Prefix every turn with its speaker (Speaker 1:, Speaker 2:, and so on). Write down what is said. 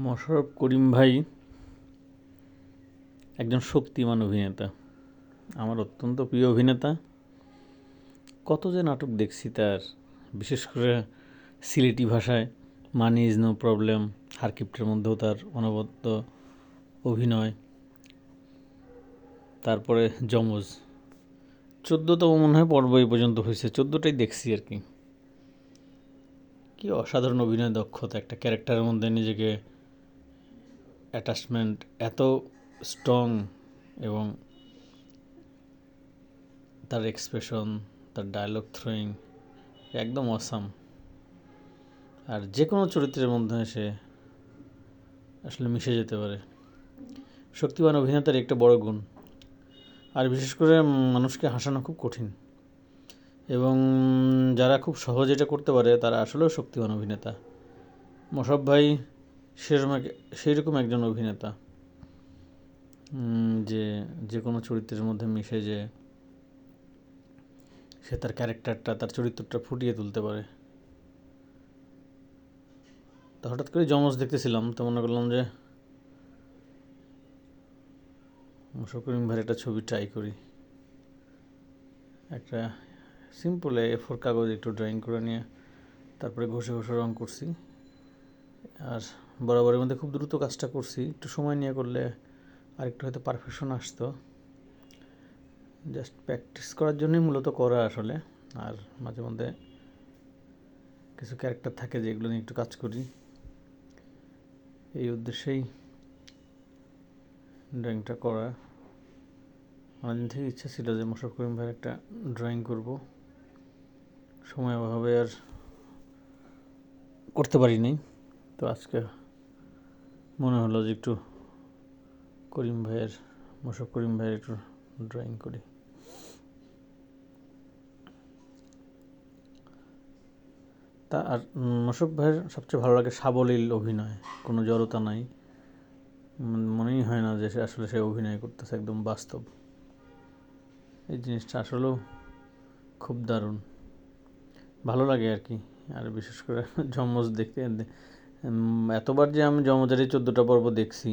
Speaker 1: মোশাররফ করিম ভাই একজন শক্তিমান অভিনেতা, আমার অত্যন্ত প্রিয় অভিনেতা। কত যে নাটক দেখছি তার, বিশেষ করে সিলেটি ভাষায় মানি ইজ নো প্রবলেম, হারকিপ্টের মধ্যেও তার অনবদ্য অভিনয়। তারপরে যমজ 14তম মনে হয় পর্ব এই পর্যন্ত হয়েছে, 14টাই দেখছি আর কি। কি অসাধারণ অভিনয় দক্ষতা, একটা ক্যারেক্টারের মধ্যে নিজেকে অ্যাটাচমেন্ট এত স্ট্রং, এবং তার এক্সপ্রেশন, তার ডায়লগ থ্রোয়িং একদম অসাম। আর যে কোনো চরিত্রের মধ্যে সে আসলে মিশে যেতে পারে। শক্তিমান অভিনেতার একটা বড় গুণ। আর বিশেষ করে মানুষকে হাসানো খুব কঠিন, এবং যারা খুব সহজ এটা করতে পারে তারা আসলেও শক্তিমান অভিনেতা। মোশাররফ ভাই সেই রকম একজন অভিনেতা, যে যে কোনো চরিত্রের মধ্যে মিশে যে সে তার ক্যারেক্টারটা, তার চরিত্রটা ফুটিয়ে তুলতে পারে। তো হঠাৎ করে যমজ দেখতেছিলাম, তো মনে করলাম যে মোশাররফ করিম ভাইয়ের একটা ছবি ট্রাই করি। একটা সিম্পল A4 কাগজ একটু ড্রয়িং করে নিয়ে তারপরে ঘষে ঘষে রং করছি। আর বরাবরের মধ্যে খুব দ্রুত কাজটা করছি, একটু সময় নিয়ে করলে আরেকটু হয়তো পারফেকশন আসতো। জাস্ট প্র্যাকটিস করার জন্যই মূলত করা আসলে। আর মাঝে মধ্যে কিছু ক্যারেক্টার থাকে যেগুলো নিয়ে একটু কাজ করি, এই উদ্দেশ্যেই ড্রয়িংটা করা। অনেকদিন থেকে ইচ্ছা ছিল যে মোশাররফ করিম ভাইয়ের একটা ড্রয়িং করব, সময় অভাবে আর করতে পারিনি। তো আজকে মনে হলো যে একটু মোশাররফ করিম ভাইয়ের একটু ড্রয়িং করি। তা আর মোশাররফ ভাইয়ের সবচেয়ে ভালো লাগে সাবলীল অভিনয়, কোনো জড়তা নাই, মনেই হয় না যে সে অভিনয় করতেছে, একদম বাস্তব। এই জিনিসটা আসলেও খুব দারুণ, ভালো লাগে আর কি। আর বিশেষ করে যমজ দেখতে এতবার যে আমি যমজের এই 14টা পর্ব দেখছি,